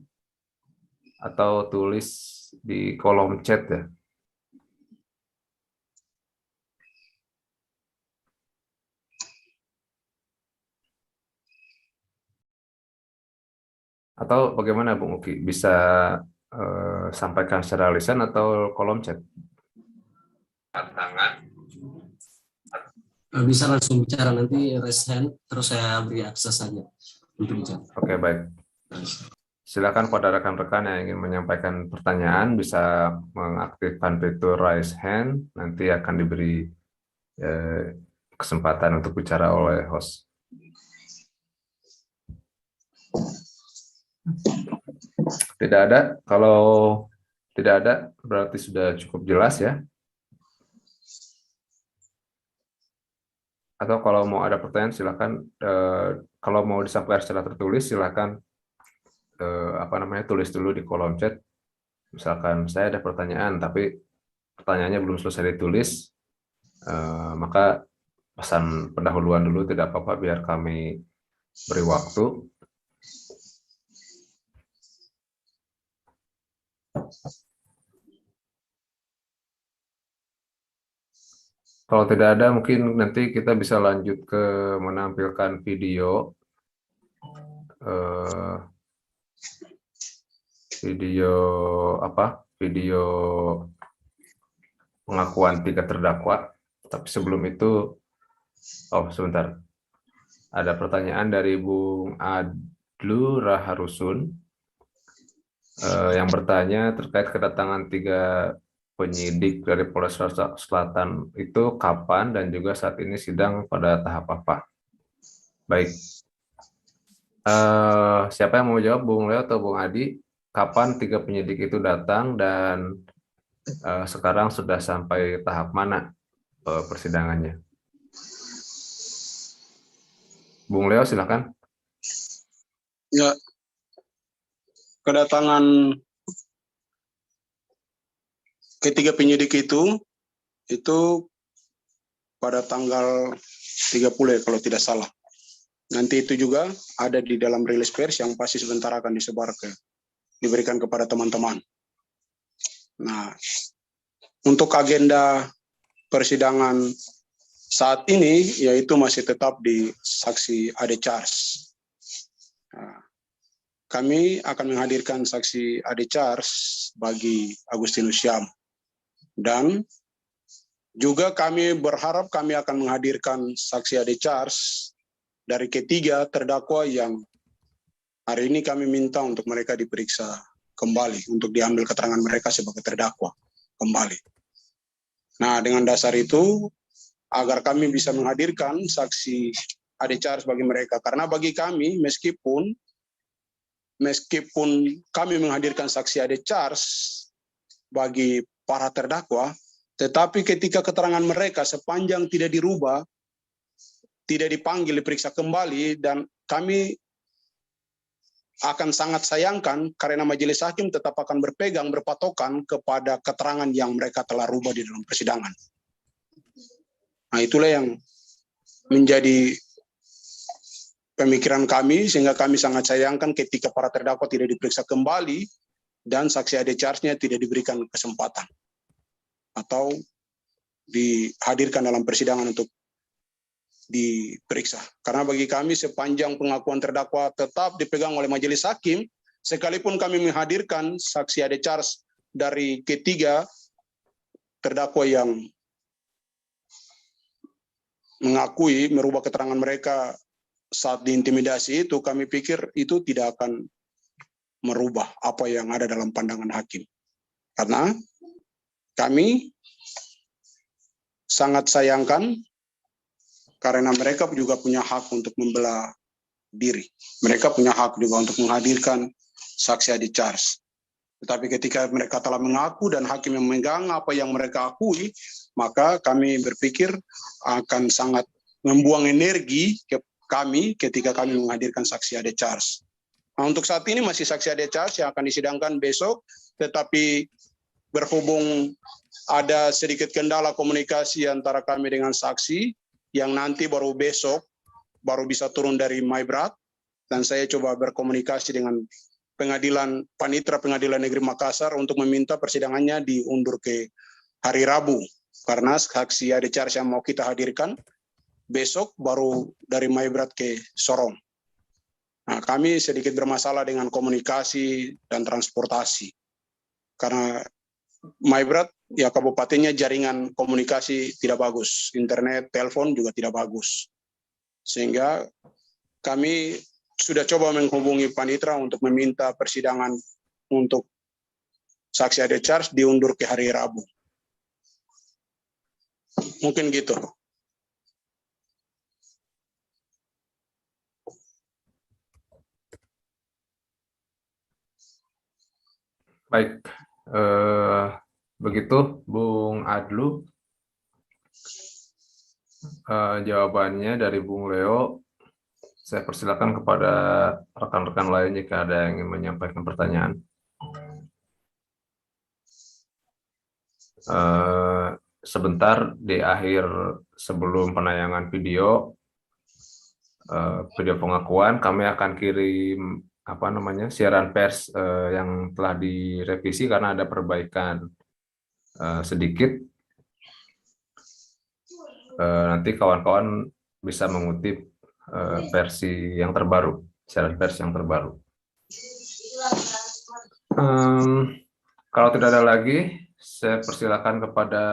atau tulis di kolom chat, ya. Atau bagaimana Bung Uki? Bisa sampaikan secara lisan atau kolom chat? Tangan. Bisa langsung bicara, nanti raise hand, terus saya beri akses saja untuk bicara. Oke, baik. Silakan pada rekan-rekan yang ingin menyampaikan pertanyaan bisa mengaktifkan fitur raise hand, nanti akan diberi kesempatan untuk bicara oleh host. Tidak ada. Kalau tidak ada, berarti sudah cukup jelas ya. Atau kalau mau ada pertanyaan, silakan. Kalau mau disampaikan secara tertulis, silakan tulis dulu di kolom chat. Misalkan saya ada pertanyaan, tapi pertanyaannya belum selesai ditulis, maka pesan pendahuluan dulu tidak apa-apa, biar kami beri waktu. Kalau tidak ada, mungkin nanti kita bisa lanjut ke menampilkan video. Video pengakuan 3 terdakwa. Tapi sebelum itu, sebentar. Ada pertanyaan dari Bung Adlu Raharusun yang bertanya terkait kedatangan 3 penyidik dari Polres Selatan itu kapan dan juga saat ini sidang pada tahap apa? Baik. Siapa yang mau jawab, Bung Leo atau Bung Adi? Kapan 3 penyidik itu datang dan sekarang sudah sampai tahap mana persidangannya? Bung Leo, silakan. Ya, kedatangan ketiga penyidik itu pada tanggal 30 ya, kalau tidak salah. Nanti itu juga ada di dalam rilis pers yang pasti sebentar akan diberikan kepada teman-teman. Nah, untuk agenda persidangan saat ini yaitu masih tetap di saksi Ade Charles. Nah, kami akan menghadirkan saksi Ade Charles bagi Agustinus Syam. Dan juga kami berharap kami akan menghadirkan saksi Ade Charles dari ketiga terdakwa yang hari ini kami minta untuk mereka diperiksa kembali, untuk diambil keterangan mereka sebagai terdakwa kembali. Nah, dengan dasar itu, agar kami bisa menghadirkan saksi Ade Charles bagi mereka. Karena bagi kami, meskipun kami menghadirkan saksi Ade Charles bagi para terdakwa, tetapi ketika keterangan mereka sepanjang tidak dirubah, tidak dipanggil, diperiksa kembali, dan kami akan sangat sayangkan karena majelis hakim tetap akan berpatokan kepada keterangan yang mereka telah rubah di dalam persidangan. Nah, itulah yang menjadi pemikiran kami, sehingga kami sangat sayangkan ketika para terdakwa tidak diperiksa kembali dan saksi Ade Charles-nya tidak diberikan kesempatan atau dihadirkan dalam persidangan untuk diperiksa. Karena bagi kami sepanjang pengakuan terdakwa tetap dipegang oleh majelis hakim, sekalipun kami menghadirkan saksi Ade Charles dari ketiga terdakwa yang mengakui merubah keterangan mereka saat diintimidasi itu, kami pikir itu tidak akan merubah apa yang ada dalam pandangan hakim. Karena kami sangat sayangkan karena mereka juga punya hak untuk membela diri. Mereka punya hak juga untuk menghadirkan saksi Ade Charles. Tetapi ketika mereka telah mengaku dan hakim yang memegang apa yang mereka akui, maka kami berpikir akan sangat membuang energi ke kami ketika kami menghadirkan saksi Ade Charles. Nah, untuk saat ini masih saksi Ade Charles yang akan disidangkan besok, tetapi berhubung ada sedikit kendala komunikasi antara kami dengan saksi, yang nanti baru besok baru bisa turun dari Maibrat, dan saya coba berkomunikasi dengan Panitera Pengadilan Negeri Makassar untuk meminta persidangannya diundur ke hari Rabu, karena saksi Ade Charles yang mau kita hadirkan besok baru dari Maibrat ke Sorong. Nah, kami sedikit bermasalah dengan komunikasi dan transportasi, karena Maibrat ya kabupatennya jaringan komunikasi tidak bagus, internet, telepon juga tidak bagus, sehingga kami sudah coba menghubungi Panitera untuk meminta persidangan untuk saksi Ade Charles diundur ke hari Rabu. Mungkin gitu. Baik, begitu Bung Adlu. Jawabannya dari Bung Leo. Saya persilakan kepada rekan-rekan lain jika ada yang ingin menyampaikan pertanyaan. Sebentar di akhir sebelum penayangan video pengakuan, kami akan kirim siaran pers yang telah direvisi karena ada perbaikan sedikit. Nanti kawan-kawan bisa mengutip versi yang terbaru, siaran pers yang terbaru. Kalau tidak ada lagi, saya persilakan kepada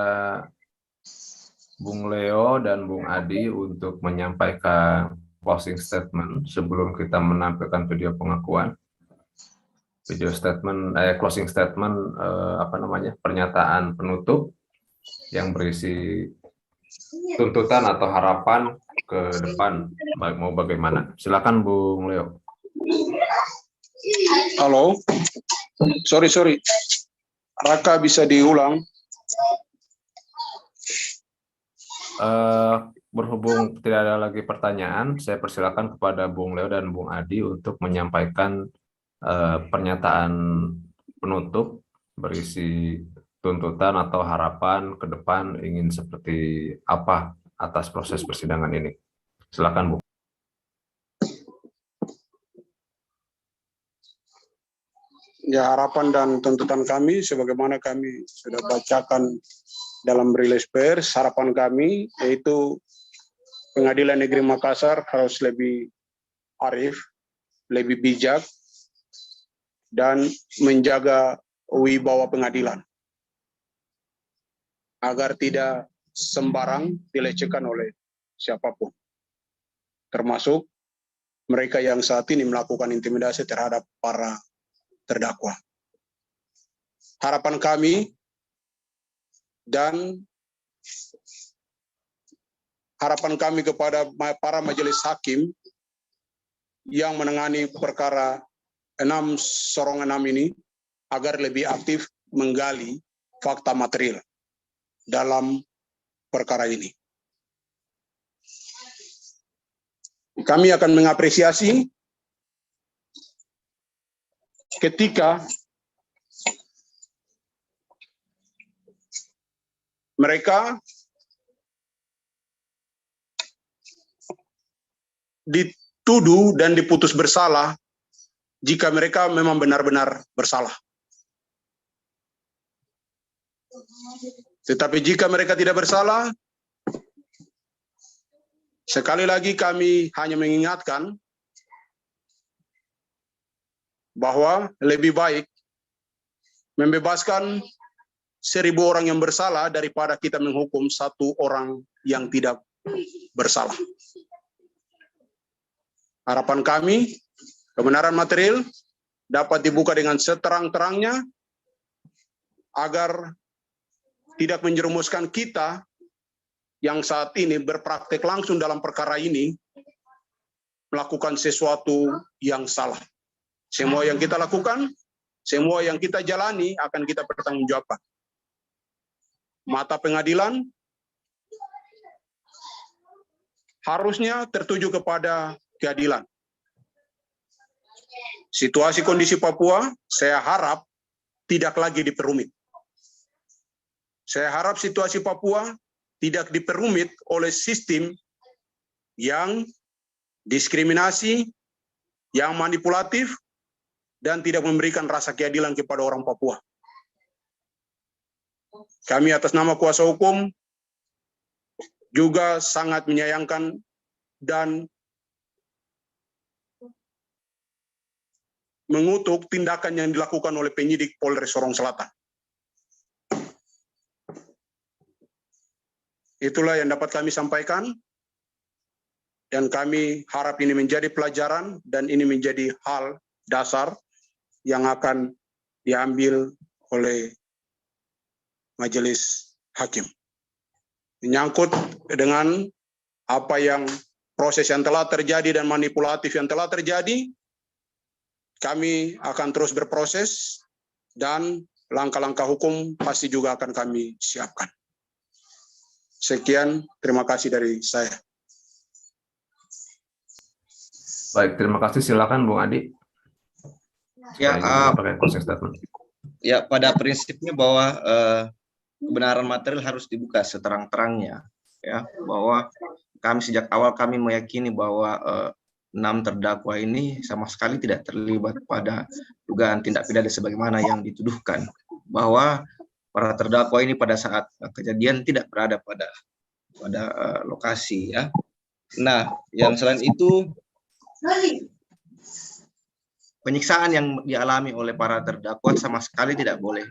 Bung Leo dan Bung Adi untuk menyampaikan closing statement sebelum kita menampilkan video pengakuan. Closing statement pernyataan penutup yang berisi tuntutan atau harapan ke depan mau bagaimana. Silakan Bung Leo. Halo, sorry, Raka bisa diulang. Berhubung tidak ada lagi pertanyaan, saya persilakan kepada Bung Leo dan Bung Adi untuk menyampaikan pernyataan penutup berisi tuntutan atau harapan ke depan ingin seperti apa atas proses persidangan ini. Silakan, Bung. Ya, harapan dan tuntutan kami sebagaimana kami sudah bacakan dalam rilis pers, harapan kami yaitu Pengadilan Negeri Makassar harus lebih arif, lebih bijak, dan menjaga wibawa pengadilan agar tidak sembarang dilecehkan oleh siapapun, termasuk mereka yang saat ini melakukan intimidasi terhadap para terdakwa. Harapan kami dan harapan kami kepada para majelis hakim yang menangani perkara 6/6 ini agar lebih aktif menggali fakta material dalam perkara ini. Kami akan mengapresiasi ketika mereka dituduh dan diputus bersalah jika mereka memang benar-benar bersalah. Tetapi jika mereka tidak bersalah, sekali lagi kami hanya mengingatkan bahwa lebih baik membebaskan 1000 orang yang bersalah daripada kita menghukum 1 orang yang tidak bersalah. Harapan kami, kebenaran material dapat dibuka dengan seterang-terangnya agar tidak menjerumuskan kita yang saat ini berpraktek langsung dalam perkara ini melakukan sesuatu yang salah. Semua yang kita lakukan, semua yang kita jalani akan kita pertanggungjawabkan. Mata pengadilan harusnya tertuju kepada keadilan. Situasi kondisi Papua, saya harap tidak lagi diperumit. Saya harap situasi Papua tidak diperumit oleh sistem yang diskriminasi, yang manipulatif, dan tidak memberikan rasa keadilan kepada orang Papua. Kami atas nama kuasa hukum juga sangat menyayangkan dan mengutuk tindakan yang dilakukan oleh penyidik Polres Sorong Selatan. Itulah yang dapat kami sampaikan, dan kami harap ini menjadi pelajaran dan ini menjadi hal dasar yang akan diambil oleh majelis hakim. Menyangkut dengan apa yang proses yang telah terjadi dan manipulatif yang telah terjadi, kami akan terus berproses dan langkah-langkah hukum pasti juga akan kami siapkan. Sekian, terima kasih dari saya. Baik, terima kasih. Silakan Bung Adi. Ya, pakai closing statement. Ya, pada prinsipnya bahwa kebenaran material harus dibuka seterang-terangnya, ya, bahwa kami sejak awal kami meyakini bahwa 6 terdakwa ini sama sekali tidak terlibat pada dugaan tindak pidana sebagaimana yang dituduhkan, bahwa para terdakwa ini pada saat kejadian tidak berada pada lokasi, ya. Nah, yang selain itu penyiksaan yang dialami oleh para terdakwa sama sekali tidak boleh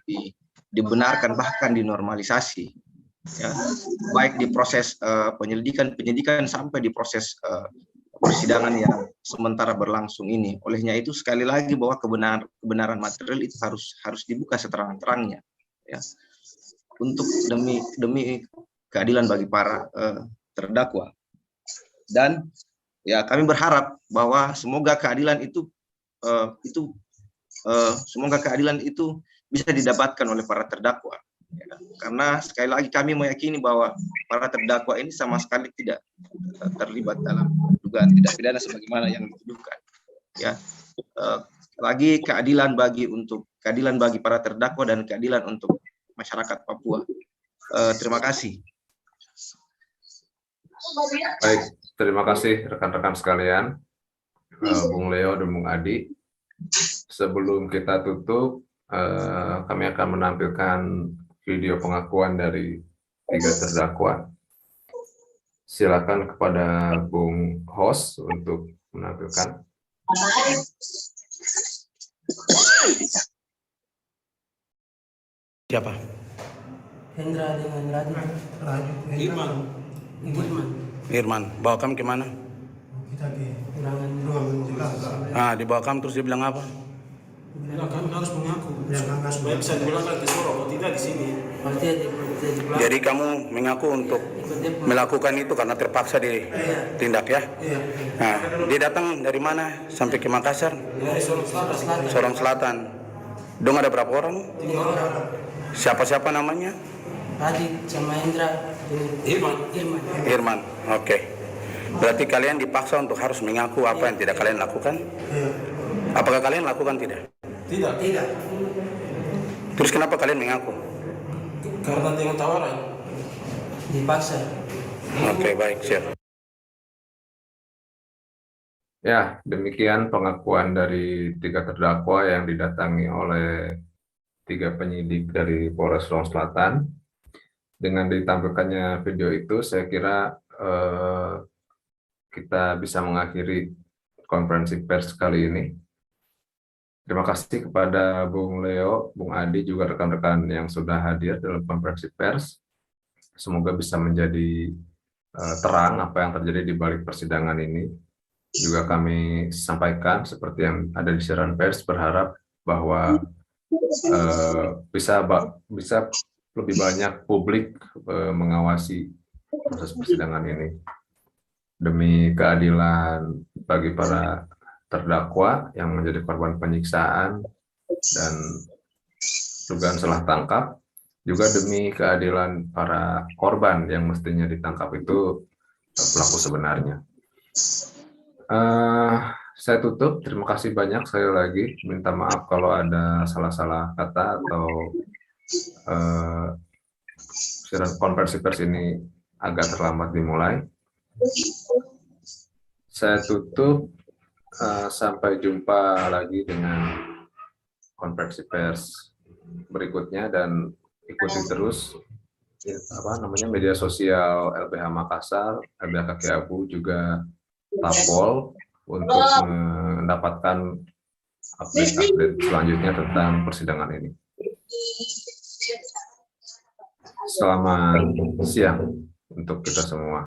dibenarkan, bahkan dinormalisasi, ya, baik di proses penyidikan sampai di proses persidangan yang sementara berlangsung ini. Olehnya itu sekali lagi bahwa kebenaran material itu harus dibuka seterang-terangnya, ya, untuk demi keadilan bagi para terdakwa. Dan ya, kami berharap bahwa semoga keadilan itu bisa didapatkan oleh para terdakwa, ya, karena sekali lagi kami meyakini bahwa para terdakwa ini sama sekali tidak terlibat dalam dugaan tindak pidana sebagaimana yang dituduhkan, ya. Lagi keadilan bagi para terdakwa dan keadilan untuk masyarakat Papua. Terima kasih. Baik, terima kasih rekan-rekan sekalian, Bung Leo dan Bung Adi. Sebelum kita tutup, kami akan menampilkan video pengakuan dari 3 terdakwa. Silakan kepada Bung Host untuk menampilkan. Siapa? Hendra dengan Raju. Irman. Bawa kamu kemana? Kita ke ruangan ruangan. Dibawa kamu terus dia bilang apa? Kami harus mengaku supaya bisa dipulangkan ke Sorong, kalau tidak di sini. Jadi kamu mengaku untuk melakukan itu karena terpaksa ditindak, ya? Iya. Nah, dia datang dari mana sampai ke Makassar? Dari Sorong Selatan. Sorong Selatan. Dong ada berapa orang? 3 orang. Siapa-siapa namanya? Radit sama Hendra. Irman. Oke. Berarti kalian dipaksa untuk harus mengaku apa yang tidak kalian lakukan? Iya. Apakah kalian lakukan tidak? Tidak. Terus kenapa kalian mengaku? Karena dengan tawaran. Dipaksa. Oke, baik, siap. Ya, demikian pengakuan dari 3 terdakwa yang didatangi oleh 3 penyidik dari Polres Sorong Selatan. Dengan ditampilkannya video itu, saya kira kita bisa mengakhiri konferensi pers kali ini. Terima kasih kepada Bung Leo, Bung Adi, juga rekan-rekan yang sudah hadir dalam konferensi pers. Semoga bisa menjadi terang apa yang terjadi di balik persidangan ini. Juga kami sampaikan seperti yang ada di siaran pers, berharap bahwa bisa lebih banyak publik mengawasi proses persidangan ini demi keadilan bagi para terdakwa yang menjadi korban penyiksaan dan dugaan salah tangkap, juga demi keadilan para korban yang mestinya ditangkap itu pelaku sebenarnya. Saya tutup, terima kasih banyak sekali lagi, minta maaf kalau ada salah-salah kata atau konferensi pers ini agak terlambat dimulai. Saya tutup, sampai jumpa lagi dengan konferensi pers berikutnya, dan ikuti terus media sosial LBH Makassar, LBH Kaki Abu, juga Tapol untuk mendapatkan update-update selanjutnya tentang persidangan ini. Selamat siang untuk kita semua.